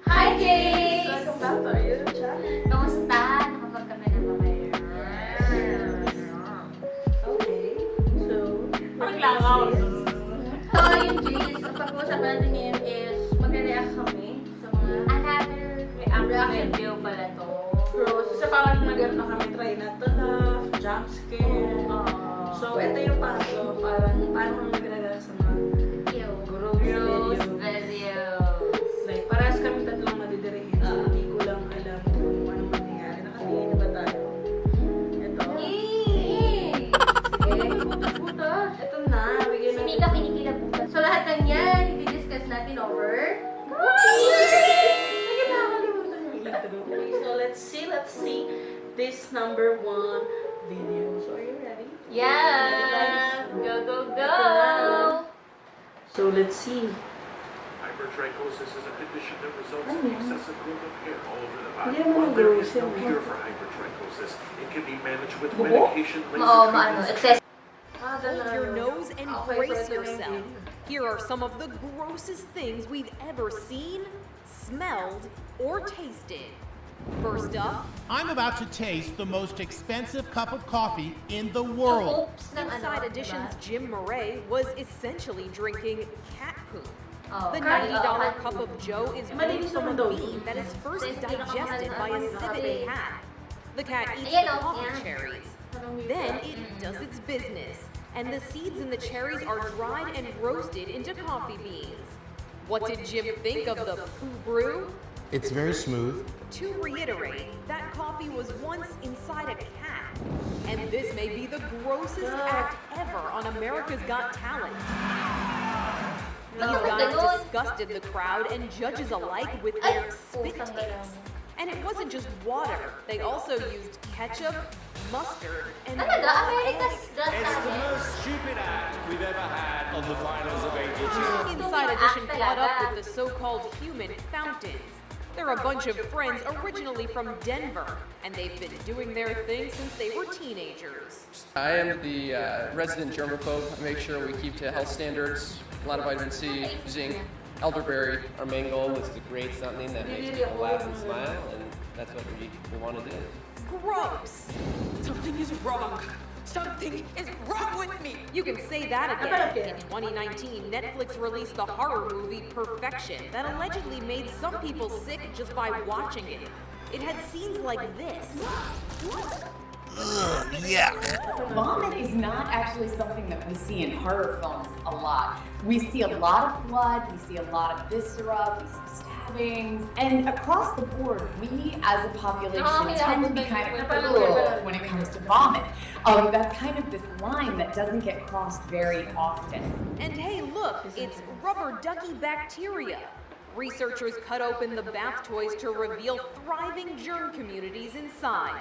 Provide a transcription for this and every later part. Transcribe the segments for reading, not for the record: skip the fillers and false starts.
Hi, Jay! Welcome back to our YouTube channel. Kamusta? Nakapagkape na ba kayo? Okay, so... Parang langaw. So, yung Jays, ang pag-uusapan natin ngayon is magre-react kami sa mga another reaction video pala to. Bro, sa parang nagano na kami, try na to na jump scare. So, ito yung pangatlo, parang paano kami magre-react sa mga gross videos. like, parehas kami tatlong madidirehin. So, hindi ko lang alam kung anong mangyayari. Nakatingin na ba tayo? Ito. Yay! Sige, butas-butas. Ito na, bigyan na. Sinika, kinikila butas. So, lahat ng yan, i-discuss natin over. Sige na, makalimutan yung intro. Okay, so let's see this number 1 video. So, are you ready? Yeah! Go, go, go! So, let's see. Hypertrichosis is a condition that results in the excessive growth of hair all over the body. Hindi naman While there is no gross cure yun. for hypertrichosis, it can be managed with Bubo? medication, Oo, laser maano, treatments, excess. Hold your nose and Okay, brace so ito na yung yourself. video. Here are some of the grossest things we've ever seen, smelled, or tasted. First up, I'm about to taste the most expensive cup of coffee in the world. Oops, ng ano, Inside Edition's diba? Jim Murray was essentially drinking cat poop. Oh, The cat- $90 cat cup poop. of Joe is Malinis made from naman a daw bean yun. that is first So, hindi digested by a nakamahal civet ng cat. The cat eats Ayan, the oh, coffee yan. cherries. Then it does its business, and the seeds in the cherries are dried and roasted into coffee beans. What did Jim think of the poo brew? It's very smooth. To reiterate, that coffee was once inside a cat. And this may be the grossest act ever on America's Got Talent. These guys disgusted the crowd and judges alike with their spit takes. And it wasn't just water. They also used ketchup, mustard, and Talaga, raw America's egg. Got It's the Talent. most stupid act we've ever had on the finals of AGT. Inside Edition caught up with the so-called human fountains. They're a bunch of friends originally from Denver, and they've been doing their thing since they were teenagers. I am the resident germaphobe. I make sure we keep to health standards, a lot of vitamin C, zinc, elderberry. Our main goal was to create something that makes people laugh and smile, and that's what we want to do. Gross! Something is wrong. Something is wrong with me. You can say that again. In 2019, Netflix released the horror movie Perfection that allegedly made some people sick just by watching it. It had scenes like this. Vomit is not actually something that we see in horror films a lot. We see a lot of blood, we see a lot of viscera, we see stabbings, and across the board, we as a population tend to be kind of cruel when it comes to vomit. That's kind of this line that doesn't get crossed very often. And hey, look, it's rubber ducky bacteria. Researchers cut open the bath toys to reveal thriving germ communities inside.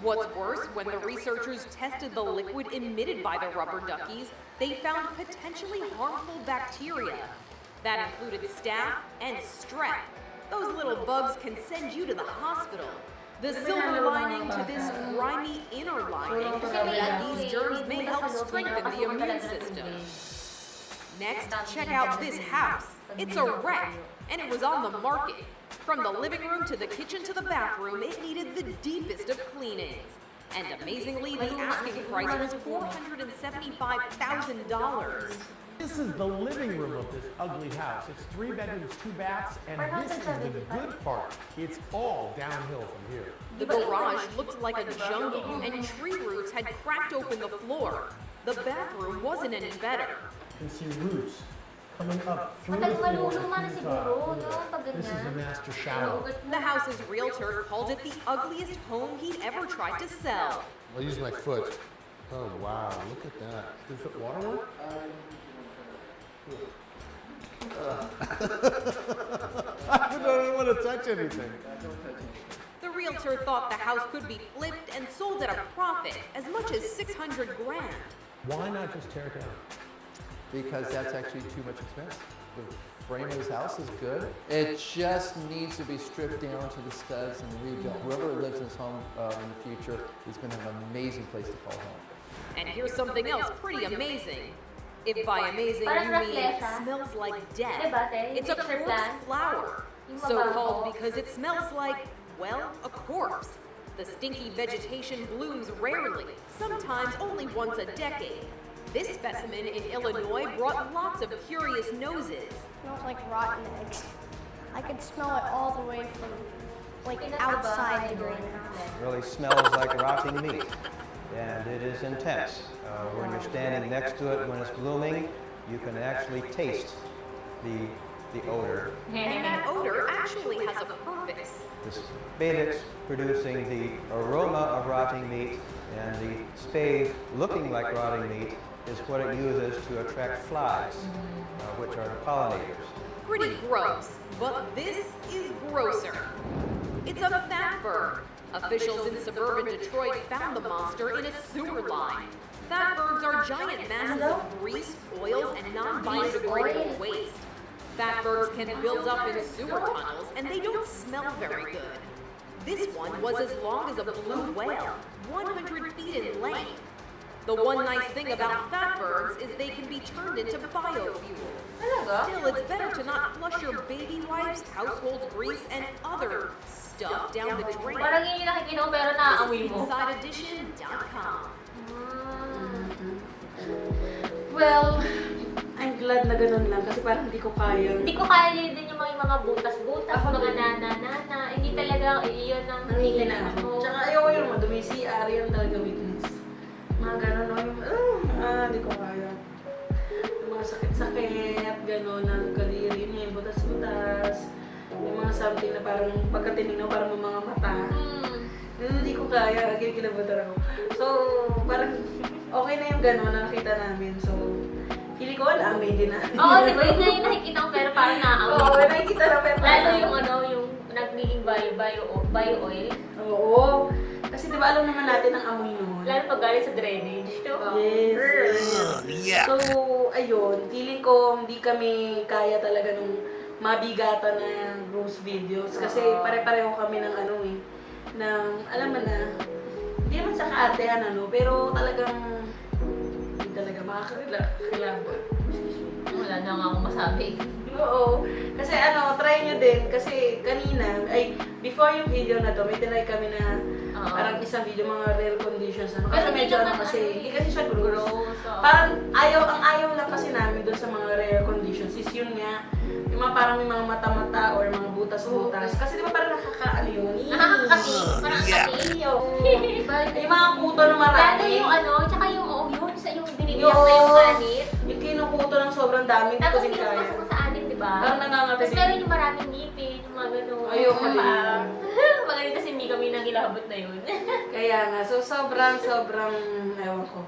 What's worse, when the researchers tested the liquid emitted by the rubber duckies, they found potentially harmful bacteria. That included staph and strep. Those little bugs can send you to the hospital. The silver lining to this grimy inner lining is that these germs may help strengthen the immune system. Next, check out this house. It's a wreck, and it was on the market. From the living room to the kitchen to the bathroom, it needed the deepest of cleanings. And amazingly, the asking price was $475,000. This is the living room of this ugly house. It's 3 bedrooms, 2 baths, and this is the good part. It's all downhill from here. The garage looked like a jungle, and tree roots had cracked open the floor. The bathroom wasn't any better. You can see roots coming up through the Matagal floor. maluluma na siguro, no? Pag This is the ganyan. master shower. The house's realtor called it the ugliest home he'd ever tried to sell. I'll use my foot. Oh, wow. Look at that. Does it water work? I don't want to touch anything. The realtor thought the house could be flipped and sold at a profit, as much as 600 grand. Why not just tear it down? Because that's actually too much expense. The frame of his house is good. It just needs to be stripped down to the studs and rebuilt. Whoever lives in this home in the future is going to have an amazing place to call home. And here's something else pretty amazing. If by amazing you mean smells like death, it's a corpse flower. So called because it smells like, well, a corpse. The stinky vegetation blooms rarely, sometimes only once a decade. This specimen in Illinois brought lots of curious noses. It smells like rotten eggs. I could smell it all the way from outside the greenhouse. It really smells like rotting meat, and it is intense. When you're standing next to it when it's blooming, you can actually taste the odor. And that odor actually has a purpose. The spadix producing the aroma of rotting meat, and the spade looking like rotting meat is what it uses to attract flies, which are the pollinators. Pretty gross, but this is grosser. It's a fatberg. Officials in suburban Detroit found the monster in a sewer line. Fatbergs are giant masses of grease, oils, and non-biodegradable waste. Fatbergs can build up in sewer tunnels, and they don't smell very good. This one was as long as a blue whale, 100 feet in length. The one nice thing about fatbergs is they can be turned into biofuel. Still, it's better to not flush your baby wipes, household grease, and other stuff down the drain. Parang yun yung nakikinom pero naaamoy mo. InsideEdition.com. Well, I'm glad na ganun lang kasi parang hindi ko kaya. Hindi ko kaya din yung mga butas-butas, mga nana-nana. Hindi talaga iyon ang nangihin na ako. Tsaka ayoko yung madumi CR, yan talaga weakness. Mga ganun, no? Hindi ko kaya. Yung mga sakit-sakit, gano'n, ng kadiri, yung butas-butas. Yung mga something na parang pagkatinignan, parang mga mata. Hindi ko kaya, kinabutan ako. So, parang okay na yung gano'n na nakita namin. So, hindi ko alam, hindi na. Oo, di ba? Yun na yung nakikita ko pero parang naaamoy. Oo, nakikita na pero lalo yung nagiging bio oil. Oo. Kasi di ba alam naman natin ang amoy noon? Lalo pag galing sa drainage. Yes. So, ayun. Feeling ko hindi kami kaya talaga nung mabigatan na gross videos. Kasi pare-pareho kami ng ng, alam mo na, hindi naman sa kaartehan pero talagang hindi talaga makakakilabot. Wala na nga akong masabi. Oo. Kasi try nyo din. Kasi kanina, before yung video na to, may tinry kami na parang isang video, mga rare conditions. Kasi medyo hindi kasi siya gross. Parang ang ayaw lang kasi namin doon sa mga rare conditions is yun nga, yung mga parang may mga mata-mata or mga butas-butas. Kasi di ba parang nakakaano yun? Nakakakati. Parang kati. Yung mga kuto na marami. Lalo yung tsaka yung binigyan na yung anit. Yung kinukuto ng sobrang dami, hindi ko din kaya. Tapos pinapasok sa anit, diba? Parang nangangati. Tapos meron yung maraming ngipin, yung mga gano'n. Ayoko din. Magaling kasi hindi kami nangilabot na yun. Kaya nga, so sobrang, ewan ko.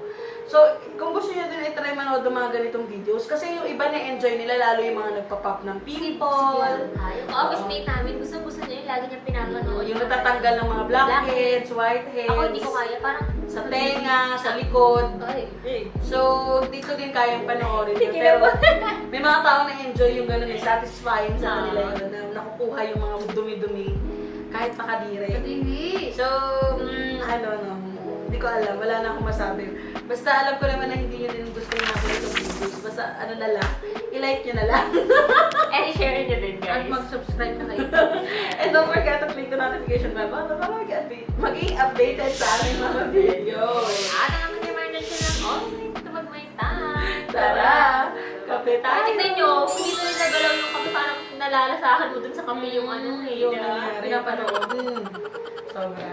So, kung gusto nyo din i-try manood ng mga ganitong videos, kasi yung iba na-enjoy nila, lalo yung mga nagpa-pop ng pimple. Yung office mate namin, gusto niya yung lagi niya pinapanood. Yung natatanggal ng mga blackheads, whiteheads. Ako hindi ko kaya, parang sa tenga, sa likod. So, dito din kayang panoorin yun. Pero, may mga tao na-enjoy yung gano'n, satisfying sa kanila yun, na nakukuha yung mga dumi-dumi kahit makadire. So, hindi ko alam, wala na akong masabi. Basta alam ko naman na hindi nyo din gusto yung natin itong videos. Basta na lang, i-like nyo na lang. And i-share nyo din, guys. At mag-subscribe na kayo. And don't forget to click the notification bell para maging updated sa aming mga videos. At ang aming emergency ng always to mag-my time. Tara! Kape tayo! Tignan nyo, kung dito rin nagalaw yung kape, parang nalalasahan mo dun sa kape yung yung nangyari. Pinapanood. Sobra.